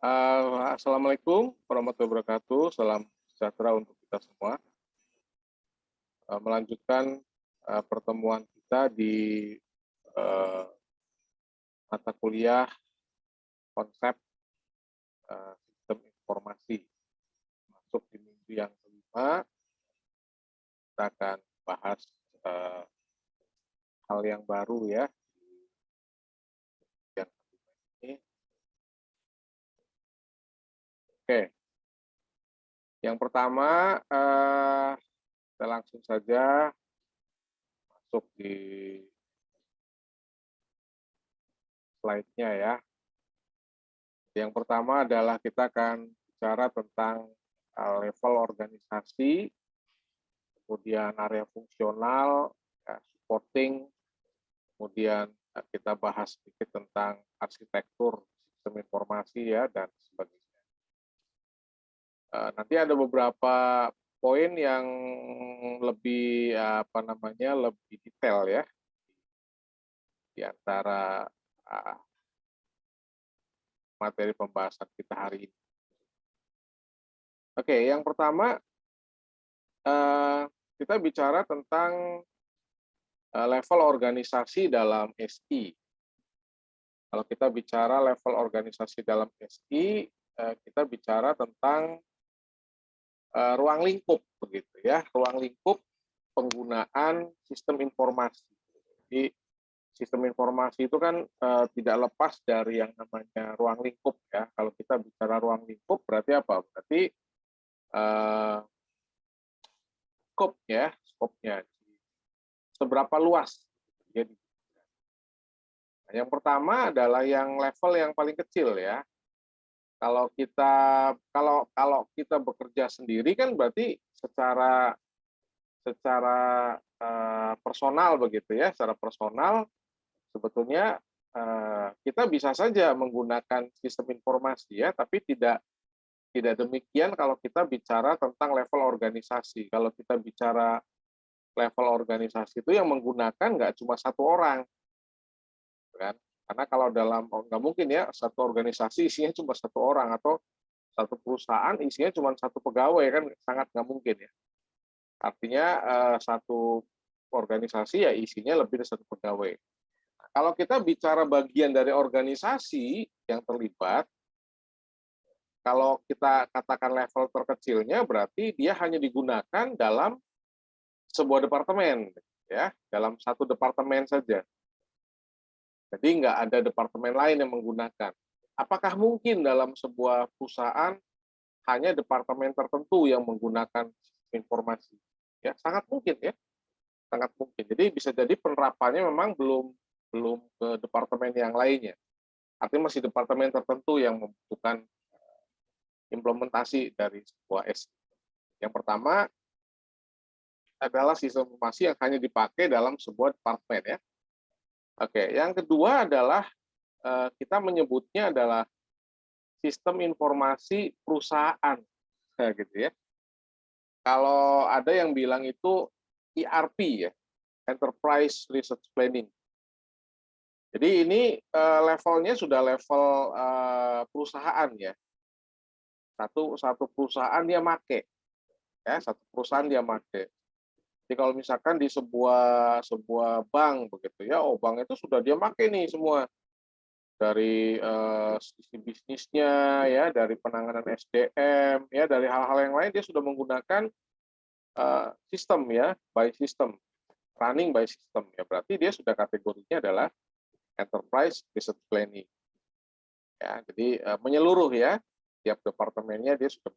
Assalamualaikum warahmatullahi wabarakatuh. Salam sejahtera untuk kita semua. Melanjutkan pertemuan kita di eh, mata kuliah konsep sistem informasi. Masuk di minggu yang kelima, kita akan bahas hal yang baru ya. Yang ini. Oke. Yang pertama, kita langsung saja masuk di slide-nya ya. Yang pertama adalah kita akan bicara tentang level organisasi, kemudian area fungsional, ya, supporting, kemudian kita bahas sedikit tentang arsitektur sistem informasi ya dan sebagainya. Nanti ada beberapa poin yang lebih lebih detail ya di antara materi pembahasan kita hari ini. Oke, yang pertama kita bicara tentang level organisasi dalam SI. Kalau kita bicara level organisasi dalam SI, kita bicara tentang ruang lingkup begitu ya, ruang lingkup penggunaan sistem informasi. Jadi sistem informasi itu kan tidak lepas dari yang namanya ruang lingkup ya. Kalau kita bicara ruang lingkup berarti apa? Berarti skopnya seberapa luas. Jadi, yang pertama adalah yang level yang paling kecil ya. Kalau kita bekerja sendiri kan berarti secara personal begitu ya, secara personal sebetulnya kita bisa saja menggunakan sistem informasi ya, tapi tidak demikian kalau kita bicara tentang level organisasi. Kalau kita bicara level organisasi itu yang menggunakan nggak cuma satu orang, kan? Karena kalau nggak mungkin ya satu organisasi isinya cuma satu orang atau satu perusahaan isinya cuma satu pegawai, kan sangat nggak mungkin ya. Artinya satu organisasi ya isinya lebih dari satu pegawai. Nah, kalau kita bicara bagian dari organisasi yang terlibat, kalau kita katakan level terkecilnya berarti dia hanya digunakan dalam sebuah departemen, ya, dalam satu departemen saja. Jadi nggak ada departemen lain yang menggunakan. Apakah mungkin dalam sebuah perusahaan hanya departemen tertentu yang menggunakan informasi? Ya, sangat mungkin ya, sangat mungkin. Jadi bisa jadi penerapannya memang belum ke departemen yang lainnya. Artinya masih departemen tertentu yang membutuhkan implementasi dari sebuah SI. Yang pertama adalah sistem informasi yang hanya dipakai dalam sebuah departemen ya. Oke, yang kedua adalah kita menyebutnya adalah sistem informasi perusahaan, gitu ya. Kalau ada yang bilang itu ERP ya, Enterprise Research Planning. Jadi ini levelnya sudah level perusahaan ya. Satu perusahaan dia make, ya, satu perusahaan dia make. Jadi kalau misalkan di sebuah bank begitu ya, bank itu sudah dia make nih semua dari sisi bisnisnya ya, dari penanganan SDM ya, dari hal-hal yang lain dia sudah menggunakan sistem ya, by system, running by system ya, berarti dia sudah kategorinya adalah enterprise research planning ya. Jadi menyeluruh ya, tiap departemennya dia sudah.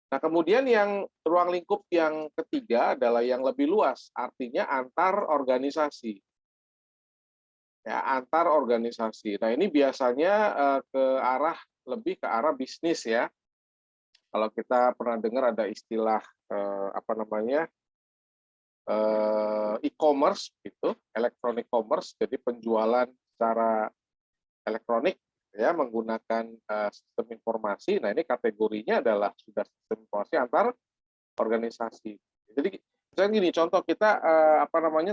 Nah, kemudian yang ruang lingkup yang ketiga adalah yang lebih luas, artinya antar organisasi. Ya, antar organisasi. Nah, ini biasanya lebih ke arah bisnis ya. Kalau kita pernah dengar ada istilah e-commerce gitu, electronic commerce, jadi penjualan secara elektronik ya menggunakan sistem informasi. Nah, ini kategorinya adalah sudah sistem informasi antar organisasi. Jadi misalnya gini, contoh kita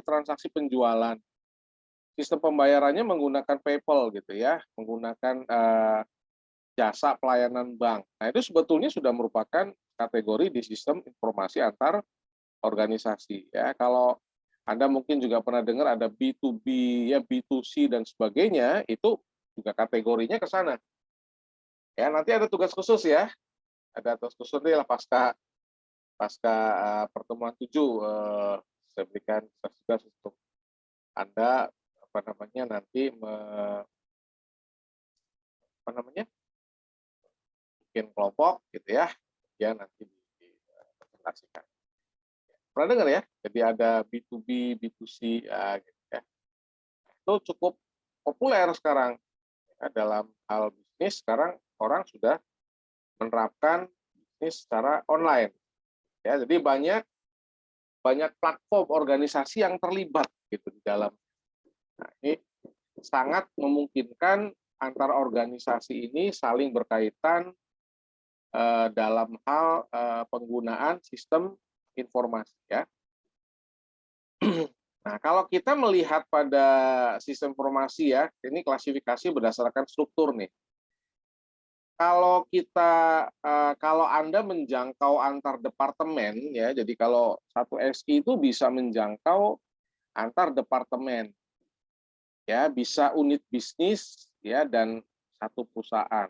transaksi penjualan. sistem pembayarannya menggunakan PayPal gitu ya, menggunakan jasa pelayanan bank. Nah, itu sebetulnya sudah merupakan kategori di sistem informasi antar organisasi ya. Kalau Anda mungkin juga pernah dengar ada B2B ya, B2C dan sebagainya, itu juga kategorinya ke sana. Ya, nanti ada tugas khusus ya. Ada tugas khusus nih lah pasca pasca pertemuan 7 saya berikan tugas untuk Anda apa namanya nanti apa namanya bikin kelompok gitu ya, ya nanti dipresentasikan. Pernah dengar ya? Jadi ada B2B, B2C ya, gitu ya. Itu cukup populer sekarang ya, dalam hal bisnis. Sekarang orang sudah menerapkan bisnis secara online. Ya, jadi banyak platform organisasi yang terlibat gitu di dalam. Nah, ini sangat memungkinkan antar organisasi ini saling berkaitan dalam hal penggunaan sistem informasi ya. Nah, kalau kita melihat pada sistem informasi ya, ini klasifikasi berdasarkan struktur nih. Kalau Anda menjangkau antar departemen ya, jadi kalau satu SI itu bisa menjangkau antar departemen ya, bisa unit bisnis ya dan satu perusahaan.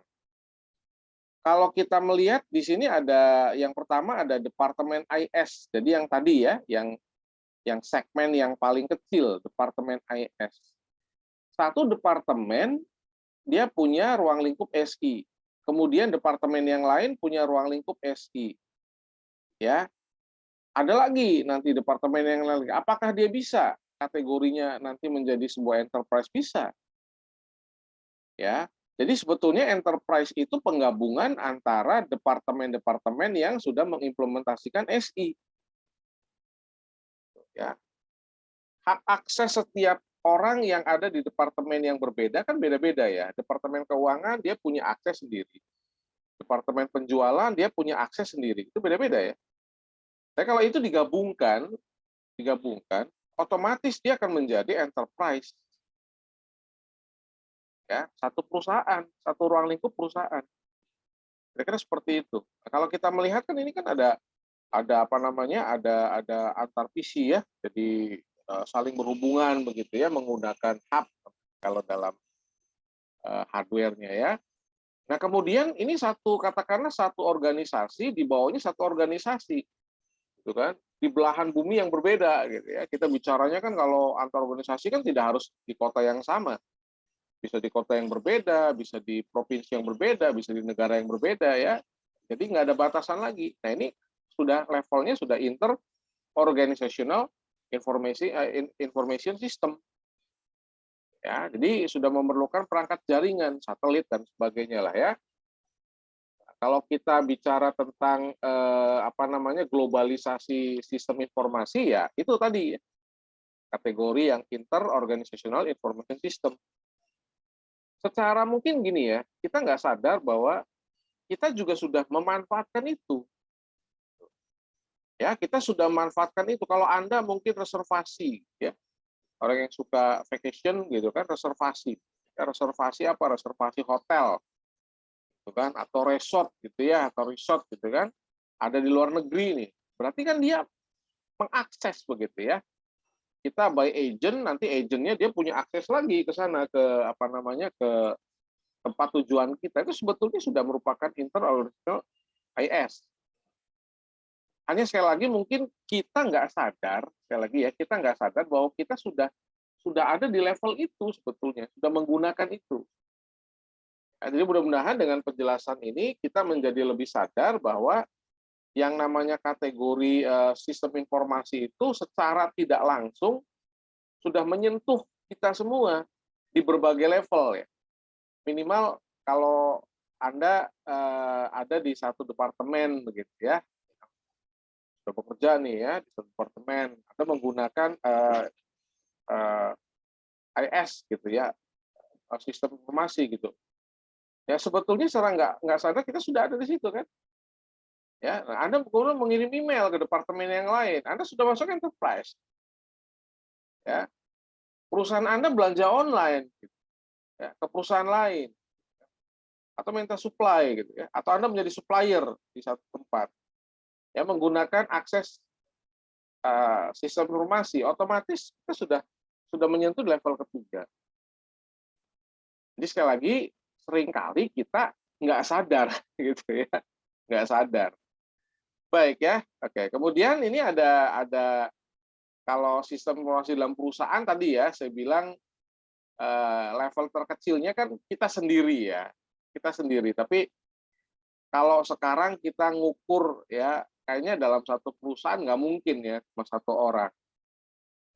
Kalau kita melihat di sini ada yang pertama ada departemen IS. Jadi yang tadi ya, yang segmen yang paling kecil, departemen IS. Satu departemen dia punya ruang lingkup SI. Kemudian departemen yang lain punya ruang lingkup SI. Ya. Ada lagi nanti departemen yang lain. Apakah dia bisa kategorinya nanti menjadi sebuah enterprise? Bisa. Ya. Jadi sebetulnya enterprise itu penggabungan antara departemen-departemen yang sudah mengimplementasikan SI. Ya. Hak akses setiap orang yang ada di departemen yang berbeda kan beda-beda ya. Departemen keuangan dia punya akses sendiri. Departemen penjualan dia punya akses sendiri. Itu beda-beda ya. Tapi kalau itu digabungkan, otomatis dia akan menjadi enterprise. Ya, satu perusahaan, satu ruang lingkup perusahaan. Kira-kira seperti itu. Nah, kalau kita melihat kan ini kan ada apa namanya? Ada antar visi ya. Jadi saling berhubungan begitu ya menggunakan hub kalau dalam hardware-nya ya. Nah, kemudian ini katakanlah satu organisasi di bawahnya satu organisasi. Gitu kan? Di belahan bumi yang berbeda gitu ya. Kita bicaranya kan kalau antar organisasi kan tidak harus di kota yang sama. Bisa di kota yang berbeda, bisa di provinsi yang berbeda, bisa di negara yang berbeda ya. Jadi nggak ada batasan lagi. Nah, ini sudah levelnya sudah inter organizational information system. Ya, jadi sudah memerlukan perangkat jaringan, satelit dan sebagainya lah ya. Kalau kita bicara tentang apa namanya globalisasi sistem informasi ya itu tadi ya, kategori yang inter organizational information system. Secara mungkin gini ya, kita nggak sadar bahwa kita juga sudah memanfaatkan itu. Ya, kita sudah memanfaatkan itu. Kalau Anda mungkin reservasi, ya, orang yang suka vacation gitu kan reservasi. Ya, reservasi apa? Reservasi hotel, gitu kan? Atau resort gitu ya, atau resort gitu kan? Ada di luar negeri nih. Berarti kan dia mengakses begitu ya. Kita by agent, nanti agentnya dia punya akses lagi ke sana ke apa namanya ke tempat tujuan kita. Itu sebetulnya sudah merupakan interorganizational IS. Hanya sekali lagi mungkin kita nggak sadar, sekali lagi ya kita nggak sadar bahwa kita sudah ada di level itu sebetulnya, sudah menggunakan itu. Nah, jadi mudah-mudahan dengan penjelasan ini kita menjadi lebih sadar bahwa yang namanya kategori sistem informasi itu secara tidak langsung sudah menyentuh kita semua di berbagai level ya. Minimal kalau Anda ada di satu departemen begitu ya, sudah bekerja nih ya di satu departemen, Anda menggunakan IS gitu ya, sistem informasi gitu. Ya sebetulnya secara nggak sadar kita sudah ada di situ kan. Ya, nah, Anda kemudian mengirim email ke departemen yang lain, Anda sudah masuk enterprise. Ya. perusahaan Anda belanja online, gitu, ya, ke perusahaan lain, atau minta supply gitu ya, atau Anda menjadi supplier di satu tempat, ya menggunakan akses sistem informasi, otomatis kita sudah menyentuh level ketiga. Jadi sekali lagi seringkali kita nggak sadar gitu ya, nggak sadar. Baik ya, oke. Kemudian ini ada kalau sistem informasi dalam perusahaan tadi ya, saya bilang level terkecilnya kan kita sendiri ya, kita sendiri. Tapi kalau sekarang kita ngukur ya, kayaknya dalam satu perusahaan nggak mungkin ya cuma satu orang.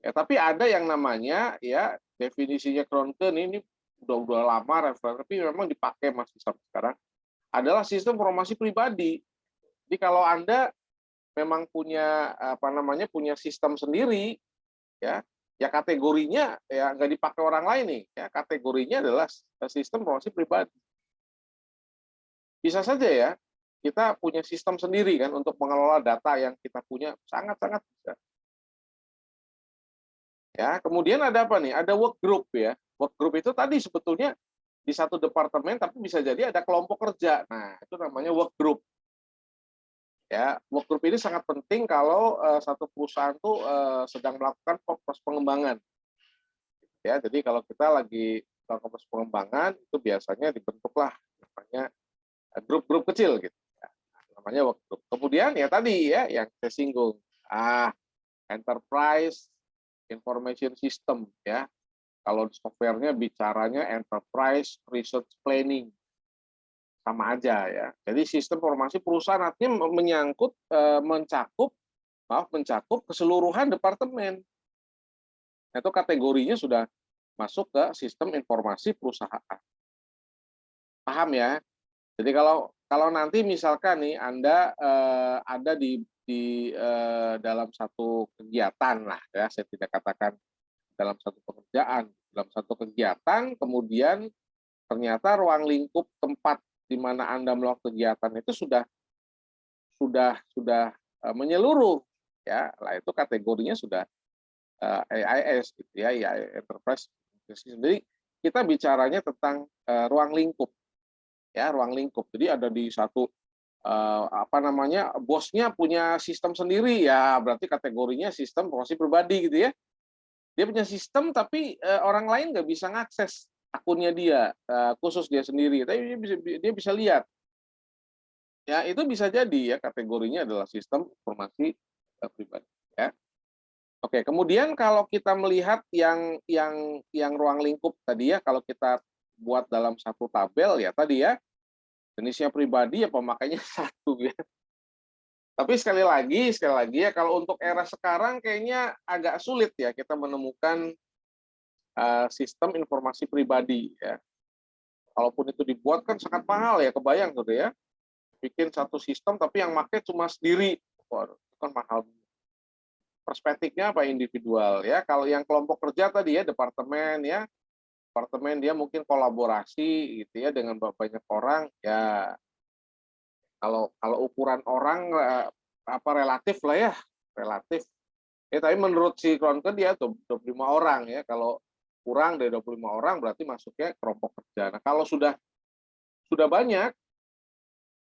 Ya, tapi ada yang namanya ya definisinya Krohnke ini udah lama tapi memang dipakai masih sampai sekarang adalah sistem informasi pribadi. Jadi kalau Anda memang punya punya sistem sendiri ya, ya kategorinya ya nggak dipakai orang lain nih, ya kategorinya adalah sistem informasi pribadi. Bisa saja ya kita punya sistem sendiri kan untuk mengelola data yang kita punya, sangat-sangat bisa. Ya, kemudian ada apa nih? Ada work group ya. Work group itu tadi sebetulnya di satu departemen tapi bisa jadi ada kelompok kerja. Nah, itu namanya work group. Ya, work group ini sangat penting kalau satu perusahaan tuh sedang melakukan proses pengembangan. Ya, jadi kalau kita lagi melakukan proses pengembangan itu biasanya dibentuklah namanya grup-grup kecil gitu. Ya, namanya work group. Kemudian ya tadi ya yang saya singgung, enterprise information system ya. Kalau softwarenya bicaranya enterprise research planning, sama aja ya. Jadi sistem informasi perusahaan artinya mencakup keseluruhan departemen. Itu kategorinya sudah masuk ke sistem informasi perusahaan. Paham ya? Jadi kalau nanti misalkan nih Anda ada di dalam satu kegiatan lah ya, saya tidak katakan dalam satu pekerjaan, dalam satu kegiatan, kemudian ternyata ruang lingkup tempat di mana Anda melakukan kegiatan itu sudah menyeluruh ya. Lah itu kategorinya sudah AIS gitu ya, enterprise. Jadi kita bicaranya tentang ruang lingkup ya, ruang lingkup. Jadi ada di satu bosnya punya sistem sendiri ya, berarti kategorinya sistem informasi pribadi gitu ya. Dia punya sistem tapi orang lain nggak bisa ngakses akunnya dia, khusus dia sendiri. Tapi dia bisa lihat. Ya, itu bisa jadi ya kategorinya adalah sistem informasi pribadi ya. Oke, kemudian kalau kita melihat yang ruang lingkup tadi ya, kalau kita buat dalam satu tabel ya tadi ya, jenisnya pribadi ya pemakainya satu ya. Tapi sekali lagi ya kalau untuk era sekarang kayaknya agak sulit ya kita menemukan sistem informasi pribadi ya. Kalaupun itu dibuat kan sangat mahal ya, kebayang gitu ya. Bikin satu sistem tapi yang pakai cuma sendiri. Waduh, itu kan mahal. Perspektifnya apa individual ya. Kalau yang kelompok kerja tadi ya departemen dia mungkin kolaborasi gitu ya dengan banyak orang ya. Kalau ukuran orang relatif lah ya, relatif. Tapi menurut si Krohnke dia 25 orang ya. Kalau kurang dari 25 orang berarti masuknya kelompok kerja. Nah, kalau sudah banyak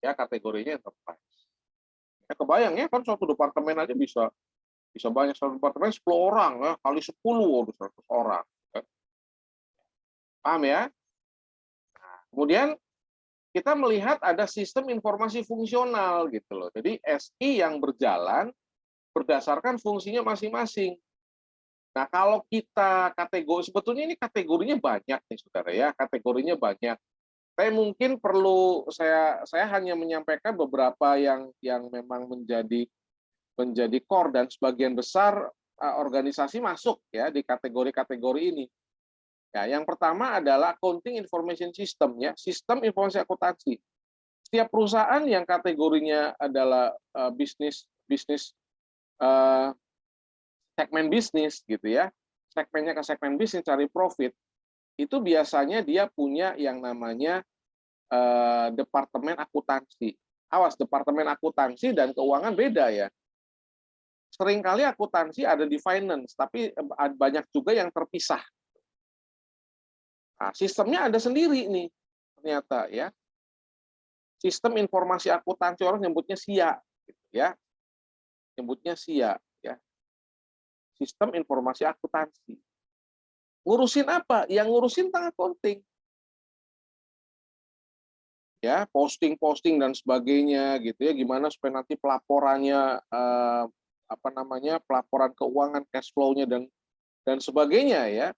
ya kategorinya enterprise. Ya kebayang ya kan suatu departemen aja bisa banyak, satu departemen 10 orang ya, kali 10 100 orang. Ya. Paham ya? Nah, kemudian kita melihat ada sistem informasi fungsional gitu loh. Jadi SI yang berjalan berdasarkan fungsinya masing-masing. Nah, kalau kita sebetulnya ini kategorinya banyak nih Saudara ya, kategorinya banyak. Saya mungkin perlu saya hanya menyampaikan beberapa yang memang menjadi core dan sebagian besar organisasi masuk ya di kategori-kategori ini. Ya, yang pertama adalah accounting information system ya, sistem informasi akuntansi. Setiap perusahaan yang kategorinya adalah bisnis segmen bisnis gitu ya, segmennya ke segmen bisnis cari profit, itu biasanya dia punya yang namanya departemen akuntansi. Awas, departemen akuntansi dan keuangan beda ya. seringkali akuntansi ada di finance, tapi banyak juga yang terpisah. Nah, sistemnya ada sendiri nih, ternyata ya. Sistem informasi akuntansi, orang nyebutnya SIA, gitu ya. Nyebutnya SIA, ya. Sistem informasi akuntansi. Ngurusin apa? Yang ngurusin tentang accounting. Ya, posting-posting dan sebagainya gitu ya. Gimana supaya nanti pelaporannya pelaporan keuangan, cash flow-nya dan sebagainya ya.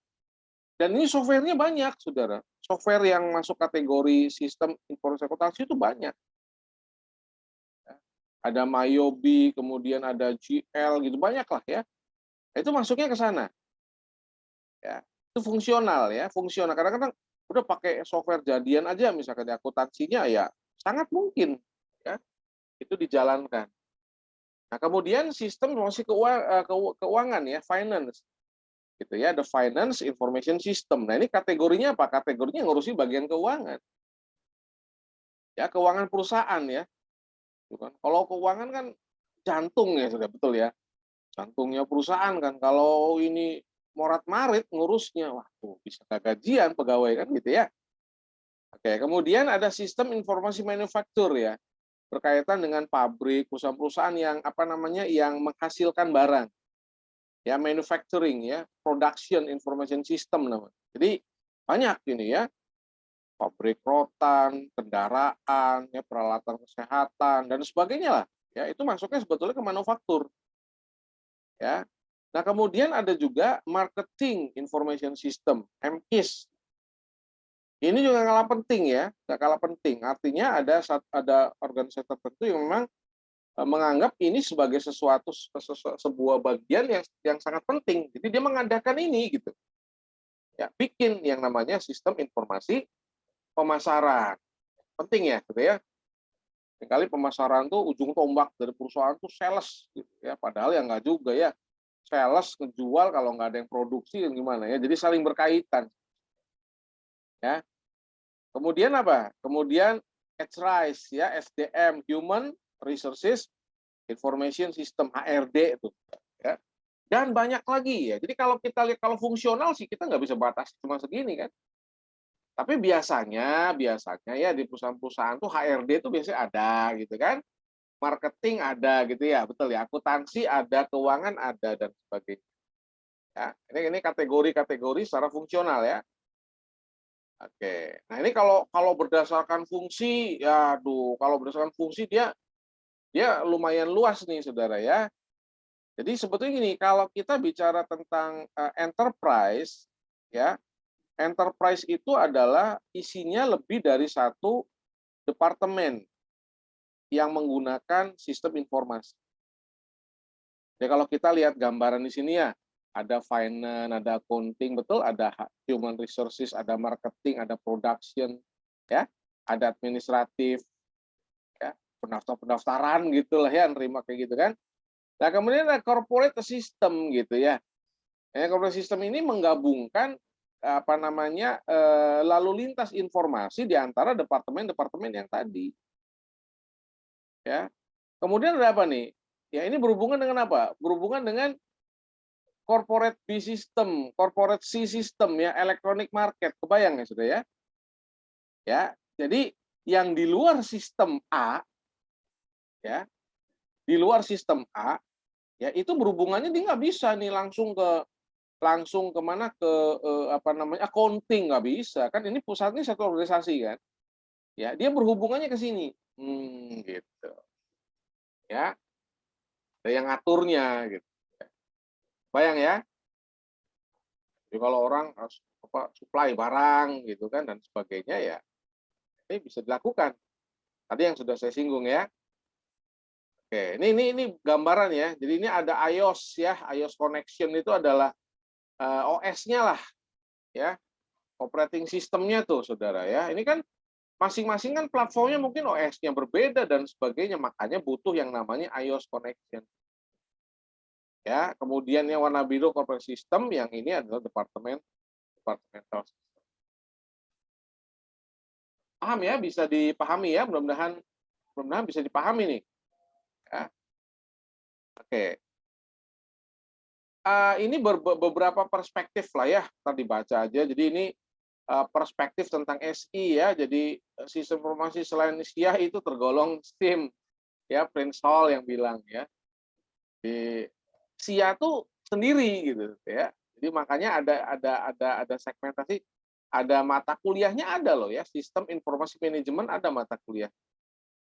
Dan ini software-nya banyak, Saudara. Software yang masuk kategori sistem informasi akuntansi itu banyak. Ada Mayobi, kemudian ada GL gitu, banyak lah ya. Itu masuknya ke sana. Ya, itu fungsional ya, fungsional. Kadang-kadang udah pakai software jadian aja misalkan di akuntansinya ya sangat mungkin ya itu dijalankan. Nah, kemudian sistem informasi keuangan ya, finance. Gitu ya, the finance information system. Nah, ini kategorinya apa? Kategorinya ngurusi bagian keuangan. Ya, keuangan perusahaan ya. Bukan. Kalau keuangan kan jantung ya, sudah betul ya. Jantungnya perusahaan kan. Kalau ini morat-marit ngurusnya, wah tuh bisa gajian pegawai kan gitu ya. Oke, kemudian ada sistem informasi manufaktur ya, berkaitan dengan pabrik, perusahaan-perusahaan yang menghasilkan barang. Ya, manufacturing ya, production information system namanya. Jadi banyak ini ya, pabrik rotan, kendaraan, ya, peralatan kesehatan dan sebagainya lah. Ya, itu masuknya sebetulnya ke manufaktur. Ya. Nah, kemudian ada juga marketing information system, MKIS. Ini juga nggak kalah penting ya, nggak kalah penting. Artinya ada organisasi tertentu yang memang menganggap ini sebagai sebuah bagian yang sangat penting. Jadi dia mengadakan ini gitu. Ya, bikin yang namanya sistem informasi pemasaran. Penting ya, gitu ya. Sekali pemasaran tuh ujung tombak dari perusahaan tuh sales gitu ya. Padahal ya nggak juga ya. Sales ngejual kalau nggak ada yang produksi dan gimana ya. Jadi saling berkaitan. Ya. Kemudian apa? Kemudian HRISE ya, SDM, Human Resources Information System, HRD itu ya. Dan banyak lagi ya. Jadi kalau kita lihat kalau fungsional sih kita nggak bisa batas cuma segini kan. Tapi biasanya ya di perusahaan-perusahaan tuh HRD itu biasanya ada gitu kan. Marketing ada gitu ya, betul ya. Akuntansi ada, keuangan ada dan sebagainya. Ya, ini kategori-kategori secara fungsional ya. Oke. Nah, ini kalau berdasarkan fungsi, ya aduh, kalau berdasarkan fungsi dia lumayan luas nih, Saudara ya. Jadi sebetulnya gini, kalau kita bicara tentang enterprise ya, enterprise itu adalah isinya lebih dari satu departemen yang menggunakan sistem informasi. Ya kalau kita lihat gambaran di sini ya, ada finance, ada accounting, betul, ada human resources, ada marketing, ada production, ya, ada administratif, ya, pendaftaran gitulah ya, nerima kayak gitu kan. Nah kemudian ada corporate system gitu ya. Corporate system ini menggabungkan lalu lintas informasi di antara departemen-departemen yang tadi. Ya. Kemudian ada apa nih? Ya ini berhubungan dengan apa? Berhubungan dengan corporate B system, corporate C system ya, electronic market. Kebayang ya sudah ya? Ya. Jadi yang di luar sistem A ya, di luar sistem A ya itu berhubungannya dia nggak bisa nih langsung kemana ke accounting nggak bisa kan ini pusatnya satu organisasi kan ya dia berhubungannya ke sini gitu ya ada yang ngaturnya gitu bayang ya jadi kalau orang harus supply barang gitu kan dan sebagainya ya ini bisa dilakukan tadi yang sudah saya singgung ya oke ini gambaran ya jadi ini ada iOS ya iOS connection itu adalah OS-nya lah ya operating system-nya tuh saudara ya ini kan masing-masing kan platformnya mungkin OS-nya berbeda dan sebagainya, makanya butuh yang namanya iOS connection. Ya, kemudian yang warna biru corporate system, yang ini adalah departmental system. Paham ya, bisa dipahami ya, mudah-mudahan bisa dipahami nih. Ya. Oke. Ini beberapa perspektif lah ya, ntar dibaca aja. Jadi ini perspektif tentang SI ya. Jadi sistem informasi selain SIA itu tergolong SIM ya, Prince Hall yang bilang ya. Di SIA tuh sendiri gitu ya. Jadi makanya ada segmentasi, ada mata kuliahnya ada loh ya. Sistem informasi manajemen ada mata kuliah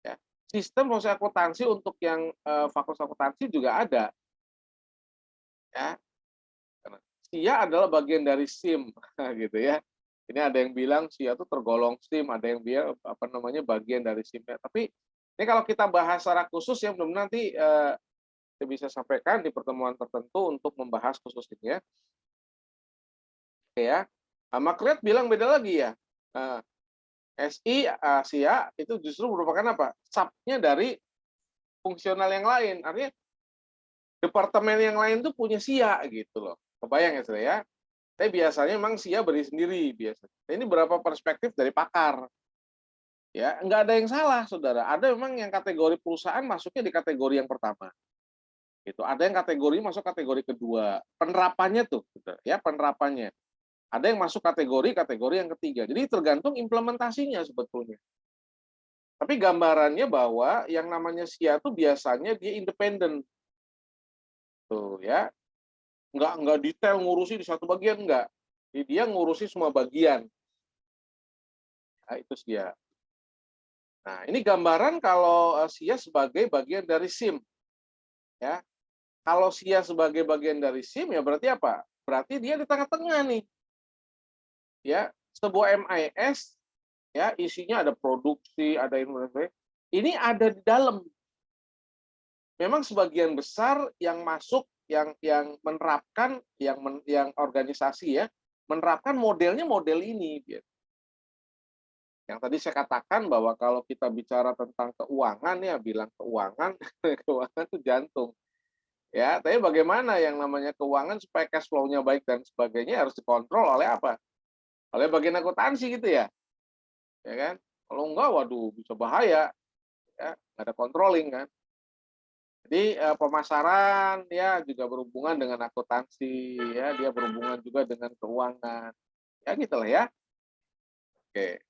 ya. Sistem proses akuntansi untuk yang fakultas akuntansi juga ada ya. SIA adalah bagian dari SIM gitu ya. Ini ada yang bilang SIA itu tergolong SIM, ada yang bilang apa namanya bagian dari SIM-nya. Tapi ini kalau kita bahas secara khusus ya, belum nanti saya bisa sampaikan di pertemuan tertentu untuk membahas khusus ini ya. Oke ya. Makriat bilang beda lagi ya. SI, SIA itu justru merupakan apa? Sub-nya dari fungsional yang lain. Artinya departemen yang lain tuh punya SIA gitu loh. Kebayang ya saya ya? Tapi biasanya memang SIA berdiri sendiri biasanya. Nah, ini berapa perspektif dari pakar. Ya, nggak ada yang salah, saudara. Ada memang yang kategori perusahaan masuknya di kategori yang pertama. Gitu. Ada yang kategori masuk kategori kedua. Penerapannya tuh, gitu, ya penerapannya. Ada yang masuk kategori yang ketiga. Jadi tergantung implementasinya sebetulnya. Tapi gambarannya bahwa yang namanya SIA tuh biasanya dia independen. Tuh ya. Nggak detail ngurusi di satu bagian, nggak. Jadi dia ngurusi semua bagian. Nah, itu SIA. Nah, ini gambaran kalau SIA sebagai bagian dari SIM. Ya. Kalau SIA sebagai bagian dari SIM, ya berarti apa? Berarti dia di tengah-tengah nih. Ya, sebuah MIS, ya isinya ada produksi, ada informasi. Ini ada di dalam. Memang sebagian besar yang masuk, yang menerapkan, yang organisasi ya, menerapkan modelnya model ini. Gitu. Yang tadi saya katakan bahwa kalau kita bicara tentang keuangan ya, bilang keuangan, keuangan itu jantung. Ya, tapi bagaimana yang namanya keuangan supaya cash flow-nya baik dan sebagainya harus dikontrol oleh apa? Oleh bagian akuntansi gitu ya. Ya kan? Kalau enggak, waduh bisa bahaya. Ya, nggak ada controlling kan. Jadi pemasaran ya juga berhubungan dengan akuntansi ya, dia berhubungan juga dengan keuangan. Ya gitulah ya. Oke.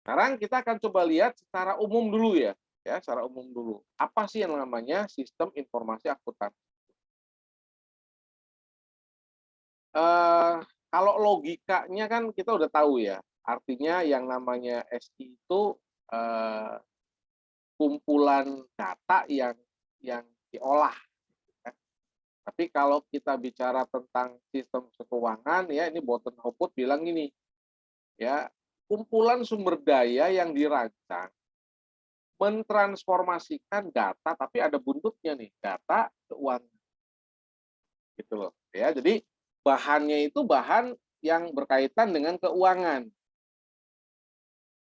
Sekarang kita akan coba lihat secara umum dulu ya. Ya, secara umum dulu. Apa sih yang namanya sistem informasi akuntansi? Kalau logikanya kan kita udah tahu ya, artinya yang namanya SI itu eh, kumpulan data yang diolah. Ya. Tapi kalau kita bicara tentang sistem keuangan ya, ini Bolton Hopwood bilang ini ya, kumpulan sumber daya yang dirancang mentransformasikan data, tapi ada buntutnya nih, data keuangan. Gitu loh. Ya, jadi bahannya itu bahan yang berkaitan dengan keuangan.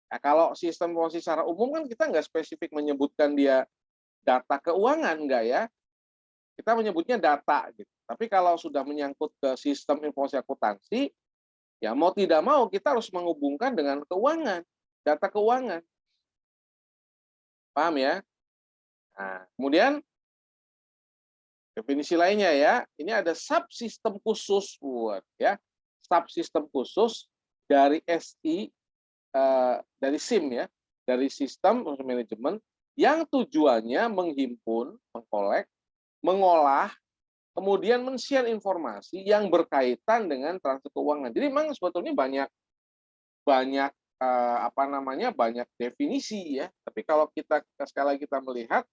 Nah, kalau sistem informasi secara umum kan kita nggak spesifik menyebutkan dia data keuangan, enggak ya. Kita menyebutnya data. Gitu. Tapi kalau sudah menyangkut ke sistem informasi akuntansi, ya mau tidak mau kita harus menghubungkan dengan keuangan, data keuangan. Paham ya? Nah, kemudian definisi lainnya ya, ini ada subsistem khusus buat ya, subsistem khusus dari SI, dari SIM ya, dari sistem manajemen yang tujuannya menghimpun, mengkolek, mengolah, kemudian men-share informasi yang berkaitan dengan transaksi keuangan. Jadi memang sebetulnya banyak banyak apa namanya banyak definisi ya. Tapi kalau kita sekali lagi kita melihat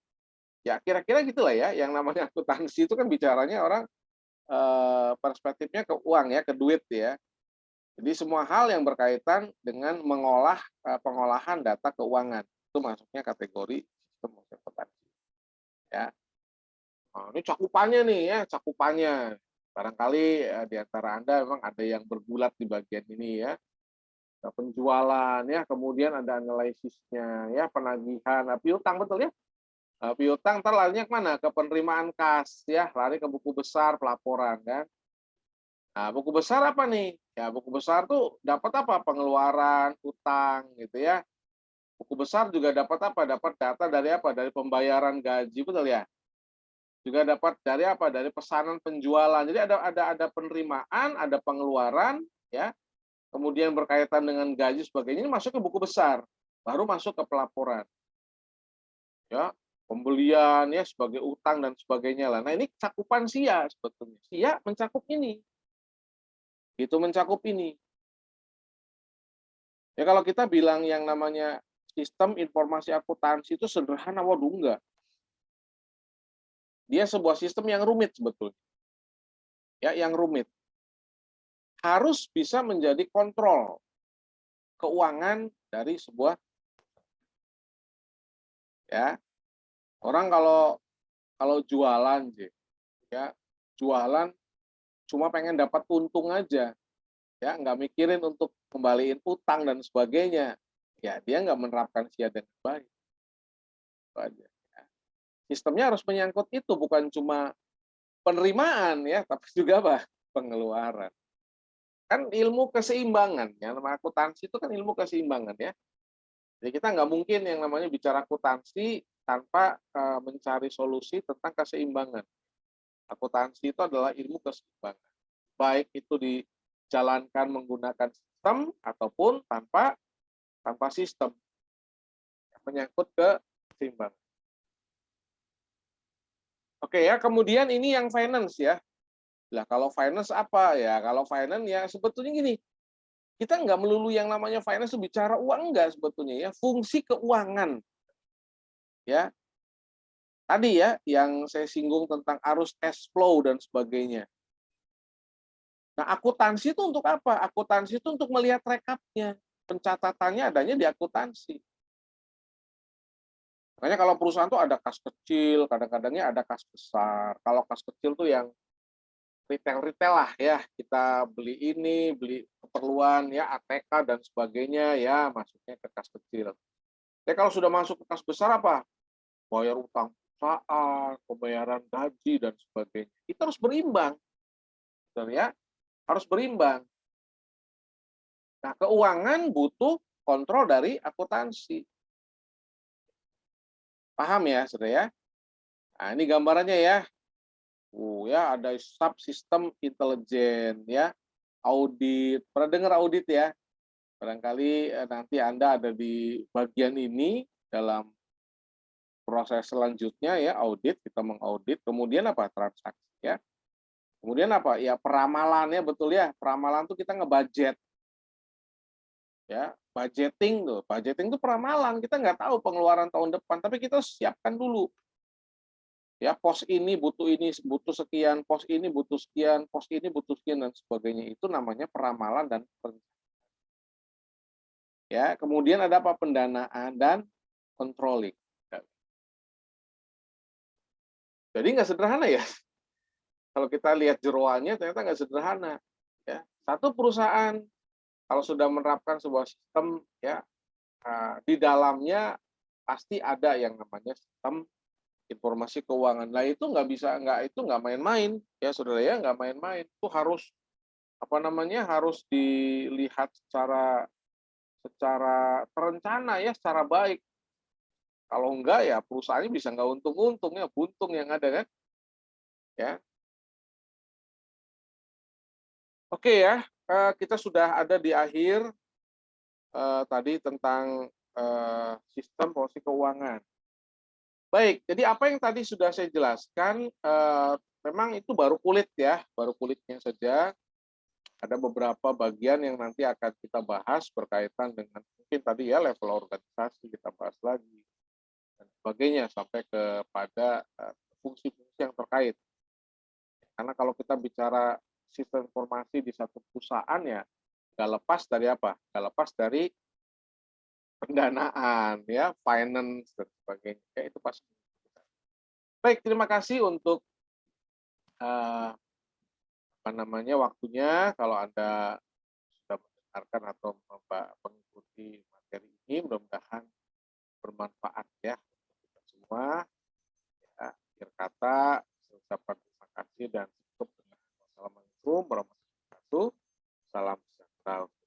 ya kira-kira gitulah ya, yang namanya akuntansi itu kan bicaranya orang perspektifnya ke uang ya, ke duit ya. Jadi semua hal yang berkaitan dengan mengolah pengolahan data keuangan itu masuknya kategori sistem akuntansi. Ya. Nah, ini cakupannya nih ya, cakupannya. Barangkali di antara Anda memang ada yang bergulat di bagian ini ya. Penjualan ya, kemudian ada analisisnya ya, penagihan, piutang betul ya. Piutang ntar larinya kemana? Ke penerimaan kas ya, lari ke buku besar pelaporan kan. Nah, buku besar apa nih? Ya, buku besar tuh dapat apa? Pengeluaran, utang gitu ya. Buku besar juga dapat apa? Dapat data dari apa? Dari pembayaran gaji, betul ya? juga dapat dari apa? Dari pesanan penjualan. Jadi ada penerimaan, ada pengeluaran, ya. Kemudian berkaitan dengan gaji sebagainya ini masuk ke buku besar, baru masuk ke pelaporan. Ya, pembelian ya sebagai utang dan sebagainya lah. Nah, ini cakupan SIA sebetulnya. SIA mencakup ini. Itu mencakup ini. Ya kalau kita bilang yang namanya sistem informasi akuntansi itu sederhana, waduh enggak. Dia sebuah sistem yang rumit sebetulnya. Ya, yang rumit. Harus bisa menjadi kontrol keuangan dari sebuah, ya. Orang kalau kalau jualan ya, jualan cuma pengen dapat untung aja, ya, nggak mikirin untuk kembaliin utang dan sebagainya. Ya, dia nggak menerapkan SIA dengan baik. Itu aja, ya. Sistemnya harus menyangkut itu, bukan cuma penerimaan ya, tapi juga apa? Pengeluaran. Kan ilmu keseimbangan, ya, nama akuntansi itu kan ilmu keseimbangan ya. Jadi kita nggak mungkin yang namanya bicara akuntansi tanpa mencari solusi tentang keseimbangan. Akuntansi itu adalah ilmu keseimbangan. Baik itu dijalankan menggunakan sistem ataupun tanpa sistem. Menyangkut ke keseimbangan. Oke ya, kemudian ini yang finance ya. Lah kalau finance apa ya? Kalau finance ya sebetulnya gini, kita nggak melulu yang namanya finance itu bicara uang, enggak sebetulnya ya. Fungsi keuangan. Ya, tadi ya yang saya singgung tentang arus cash flow dan sebagainya. Nah, akuntansi itu untuk apa? Akuntansi itu untuk melihat rekapnya. Pencatatannya adanya di akuntansi. Makanya kalau perusahaan tuh ada kas kecil, kadang-kadangnya ada kas besar. Kalau kas kecil tuh yang retail-retail lah ya, kita beli ini, beli keperluan ya, ATK dan sebagainya ya, masuknya ke kas kecil. Ya kalau sudah masuk ke kas besar apa? Bayar utang perusahaan, pembayaran gaji dan sebagainya. Itu harus berimbang. Betul ya? Harus berimbang. Nah, keuangan butuh kontrol dari akuntansi. Paham ya, Saudara ya? Nah, ini gambarannya ya. Ya ada subsistem intelijen ya, audit. Pernah dengar audit ya? Barangkali nanti Anda ada di bagian ini dalam proses selanjutnya ya, audit, kita mengaudit. Kemudian apa? Transaksi ya. Kemudian apa? Ya peramalannya, betul ya. Peramalan tuh kita ngebudget. Ya, budgeting tuh. Budgeting tuh peramalan. Kita nggak tahu pengeluaran tahun depan, tapi kita siapkan dulu. Ya, pos ini butuh sekian, pos ini butuh sekian, pos ini butuh sekian dan sebagainya. Itu namanya peramalan dan ya, kemudian ada apa? Pendanaan dan controlling. Jadi nggak sederhana ya. Kalau kita lihat jeroannya ternyata nggak sederhana. Ya, satu perusahaan kalau sudah menerapkan sebuah sistem ya, di dalamnya pasti ada yang namanya sistem informasi keuangan. Nah itu nggak bisa, itu nggak main-main ya saudara ya, nggak main-main. Itu harus apa namanya, harus dilihat secara terencana ya, secara baik. Kalau enggak ya perusahaannya bisa nggak untung-untung ya, buntung yang ada kan. Ya, oke ya, kita sudah ada di akhir tadi tentang sistem informasi keuangan. Baik, jadi apa yang tadi sudah saya jelaskan, memang itu baru kulit ya, baru kulitnya saja. Ada beberapa bagian yang nanti akan kita bahas berkaitan dengan mungkin tadi ya level organisasi kita bahas lagi dan sebagainya sampai kepada fungsi-fungsi yang terkait. Karena kalau kita bicara sistem informasi di satu perusahaan ya nggak lepas dari apa? Nggak lepas dari pendanaan ya, finance dan sebagainya. Ya, itu pasti. Baik, terima kasih untuk eh, apa namanya waktunya. Kalau Anda sudah mendengarkan atau mengikuti materi ini, mudah-mudahan bermanfaat ya untuk kita semua. Ya, akhir kata, saya ucapkan terima kasih dan tutup dengan wassalamualaikum warahmatullahi wabarakatuh. Salam sejahtera.